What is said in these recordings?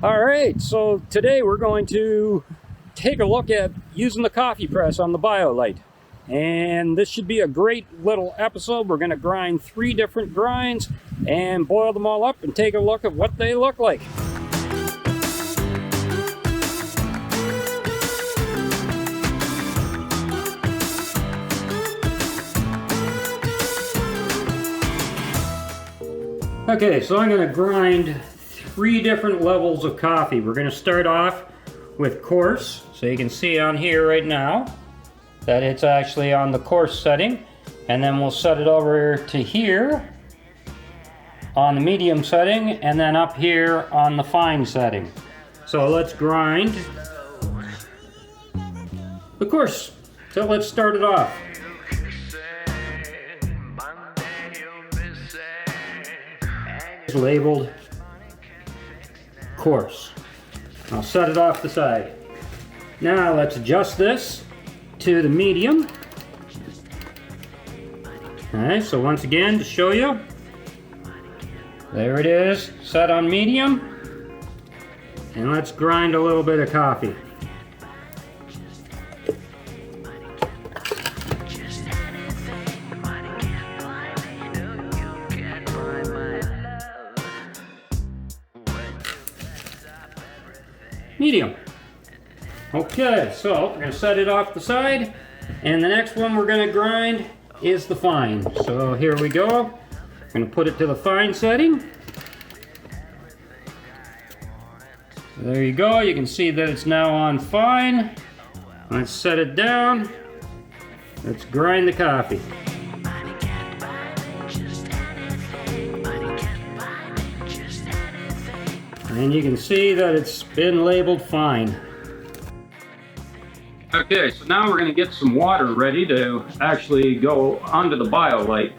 All right, so today we're going to take a look at using the coffee press on the Biolite. And this should be a great little episode. We're going to grind 3 different grinds and boil them all up and take a look at what they look like. Okay, so I'm going to grind 3 different levels of coffee. We're going to start off with coarse. So you can see on here right now that it's actually on the coarse setting. And then we'll set it over to here on the medium setting, and then up here on the fine setting. So let's grind the coarse. So let's start it off. It's labeled coarse. I'll set it off the side. Now let's adjust this to the medium. Alright, so once again to show you, there it is, set on medium. And let's grind a little bit of coffee. Medium. Okay, so we're going to set it off the side, and the next one we're going to grind is the fine. So here we go. I'm going to put it to the fine setting. There you go. You can see that it's now on fine. Let's set it down. Let's grind the coffee. And you can see that it's been labeled fine. Okay, so now we're going to get some water ready to actually go onto the Biolite.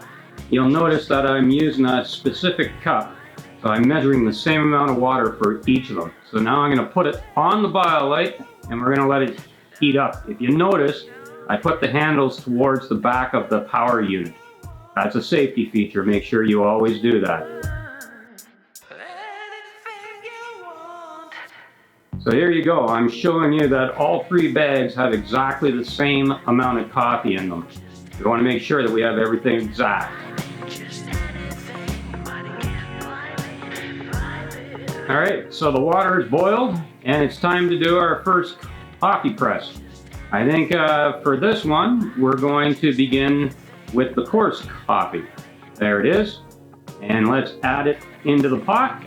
You'll notice that I'm using a specific cup. So I'm measuring the same amount of water for each of them. So now I'm going to put it on the Biolite and we're going to let it heat up. If you notice, I put the handles towards the back of the power unit. That's a safety feature. Make sure you always do that. So here you go. I'm showing you that all 3 bags have exactly the same amount of coffee in them. We want to make sure that we have everything exact. Alright, so the water is boiled and it's time to do our first coffee press. I think for this one, we're going to begin with the coarse coffee. There it is. And let's add it into the pot.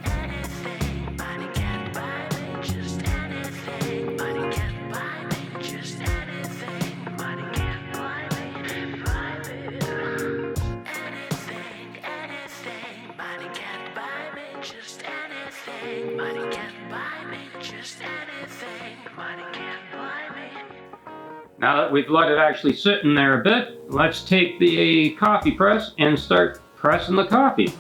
Now that we've let it actually sit in there a bit, let's take the coffee press and start pressing the coffee.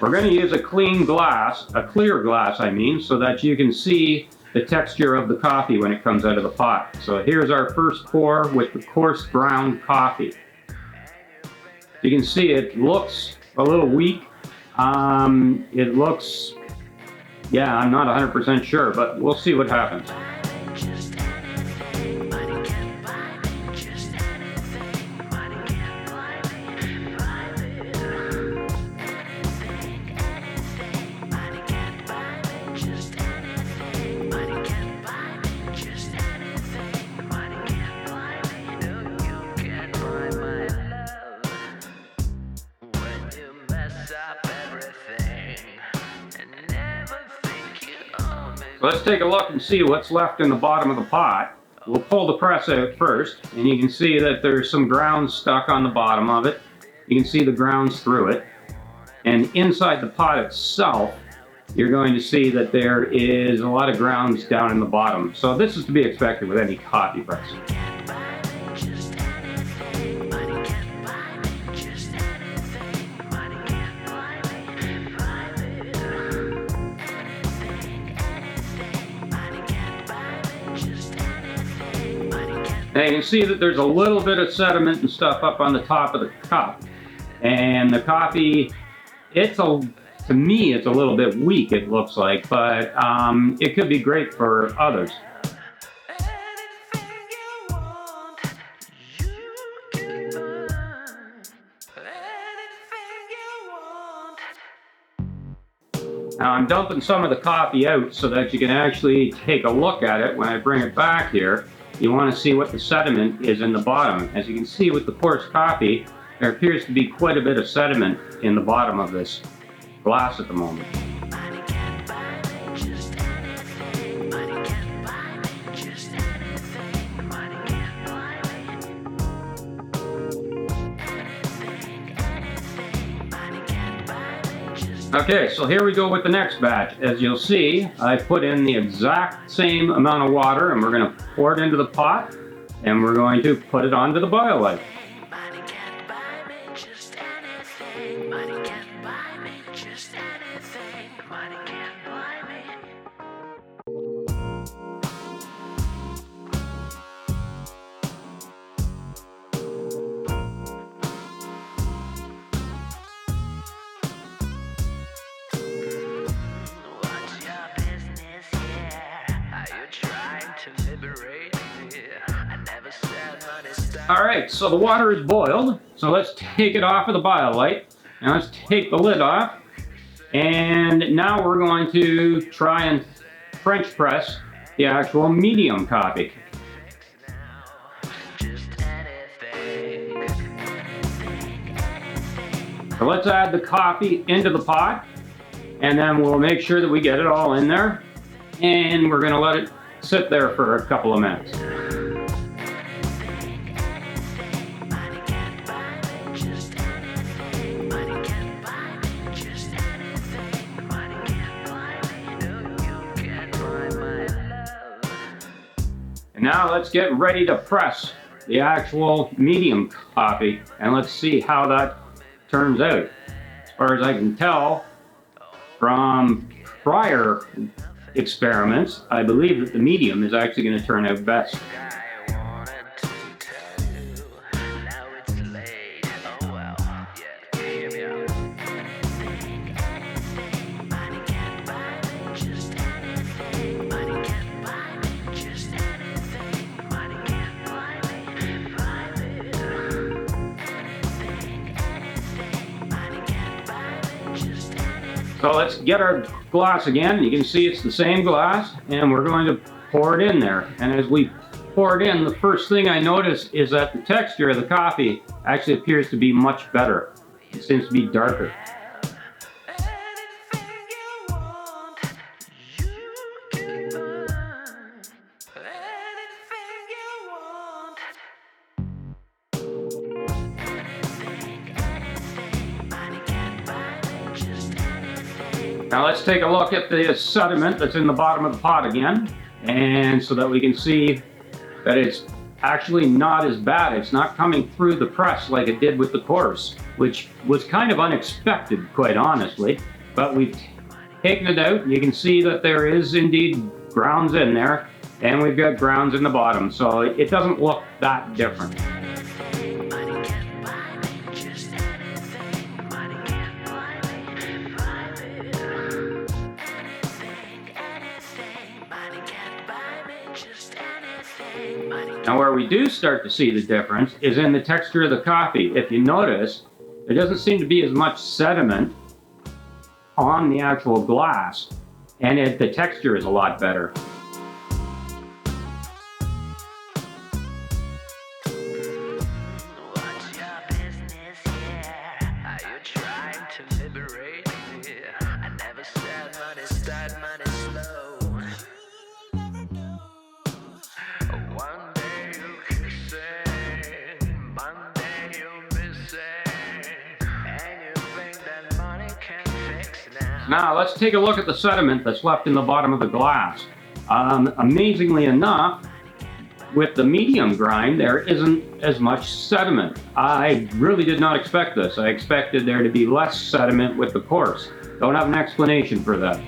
We're going to use a clean glass, a clear glass I mean, so that you can see the texture of the coffee when it comes out of the pot. So here's our first pour with the coarse ground coffee. You can see it looks a little weak. It looks, yeah, I'm not 100% sure, but we'll see what happens. Let's take a look and see what's left in the bottom of the pot. We'll pull the press out first, and you can see that there's some grounds stuck on the bottom of it. You can see the grounds through it. And inside the pot itself, you're going to see that there is a lot of grounds down in the bottom. So this is to be expected with any coffee press. Now you can see that there's a little bit of sediment and stuff up on the top of the cup. And the coffee, to me, it's a little bit weak, it looks like, but it could be great for others. Now I'm dumping some of the coffee out so that you can actually take a look at it when I bring it back here. You want to see what the sediment is in the bottom. As you can see with the coarse coffee, there appears to be quite a bit of sediment in the bottom of this glass at the moment. Okay, so here we go with the next batch. As you'll see, I put in the exact same amount of water, and we're going to pour it into the pot, and we're going to put it onto the Biolite. Alright, so the water is boiled, so let's take it off of the Biolite. Now let's take the lid off, and now we're going to try and French press the actual medium coffee. So let's add the coffee into the pot, and then we'll make sure that we get it all in there, and we're going to let it sit there for a couple of minutes. Now let's get ready to press the actual medium coffee, and let's see how that turns out. As far as I can tell from prior experiments, I believe that the medium is actually going to turn out best. So let's get our glass again. You can see it's the same glass, and we're going to pour it in there. And as we pour it in, the first thing I notice is that the texture of the coffee actually appears to be much better. It seems to be darker. Now let's take a look at the sediment that's in the bottom of the pot again, and so that we can see that it's actually not as bad. It's not coming through the press like it did with the coarse, which was kind of unexpected, quite honestly. But we've taken it out, and you can see that there is indeed grounds in there, and we've got grounds in the bottom, so it doesn't look that different. Now where we do start to see the difference is in the texture of the coffee. If you notice, there doesn't seem to be as much sediment on the actual glass, and the texture is a lot better. Now let's take a look at the sediment that's left in the bottom of the glass. Amazingly enough, with the medium grind, there isn't as much sediment. I really did not expect this. I expected there to be less sediment with the coarse. Don't have an explanation for that.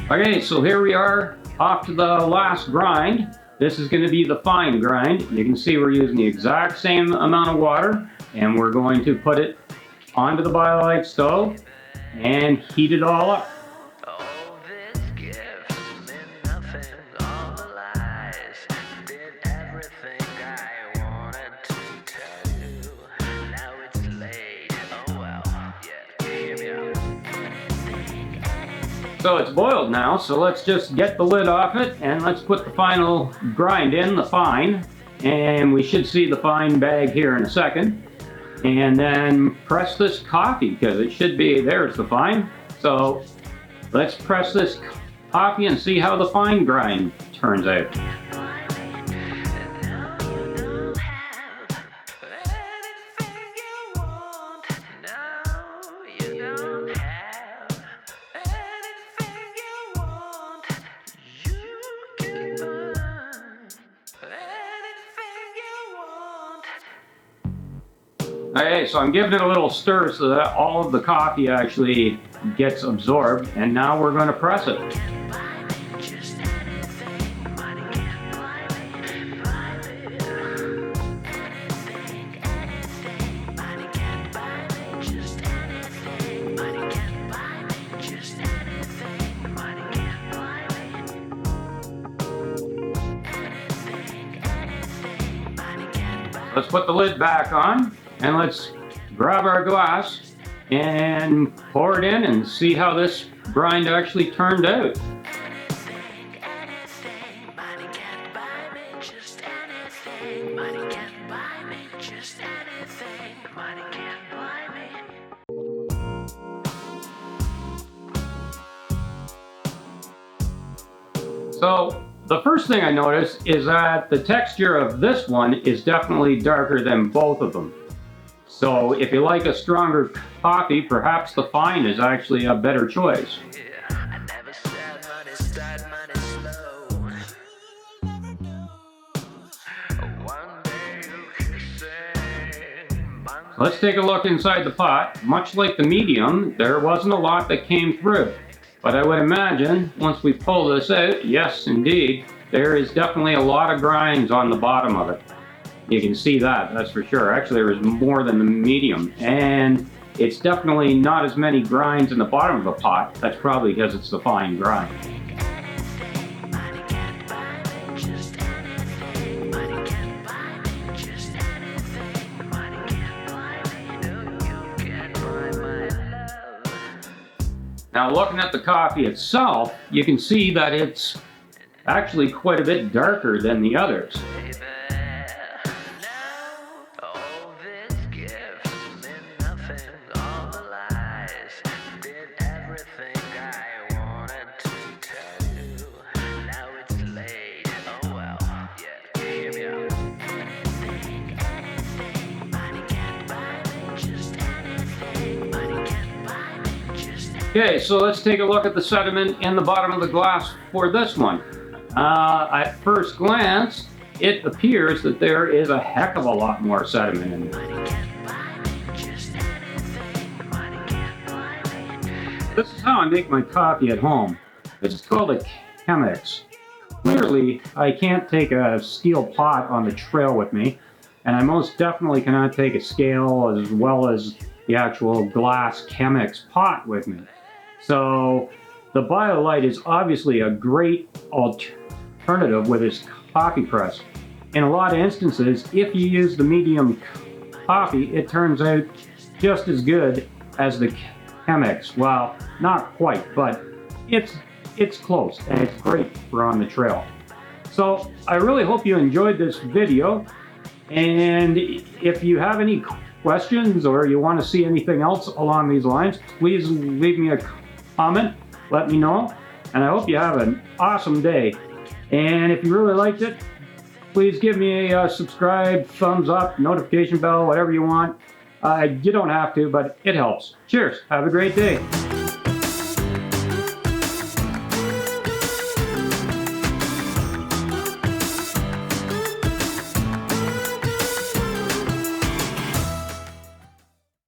Okay, so here we are off to the last grind. This is going to be the fine grind. You can see we're using the exact same amount of water, and we're going to put it onto the BioLite stove and heat it all up. So it's boiled now, so let's just get the lid off it and let's put the final grind in, the fine. And we should see the fine bag here in a second. And then press this coffee, because it should be, there's the fine. So let's press this coffee and see how the fine grind turns out. Okay, so I'm giving it a little stir so that all of the coffee actually gets absorbed, and now we're going to press it. Let's put the lid back on. And let's grab our glass and pour it in and see how this grind actually turned out. So the first thing I noticed is that the texture of this one is definitely darker than both of them. So if you like a stronger coffee, perhaps the fine is actually a better choice. Let's take a look inside the pot. Much like the medium, there wasn't a lot that came through. But I would imagine once we pull this out, yes indeed, there is definitely a lot of grinds on the bottom of it. You can see that, that's for sure. Actually, there was more than the medium. And it's definitely not as many grinds in the bottom of the pot. That's probably because it's the fine grind. Now, looking at the coffee itself, you can see that it's actually quite a bit darker than the others. Okay, so let's take a look at the sediment in the bottom of the glass for this one. At first glance, it appears that there is a heck of a lot more sediment in there. This is how I make my coffee at home. It's called a Chemex. Clearly, I can't take a steel pot on the trail with me, and I most definitely cannot take a scale as well as the actual glass Chemex pot with me. So the BioLite is obviously a great alternative with its coffee press. In a lot of instances, if you use the medium coffee, it turns out just as good as the Chemex. Well, not quite, but it's close, and it's great for on the trail. So I really hope you enjoyed this video, and if you have any questions or you want to see anything else along these lines, please leave me a comment, let me know, and I hope you have an awesome day. And if you really liked it, please give me a subscribe, thumbs up, notification bell, whatever you want. You don't have to, but it helps. Cheers, have a great day.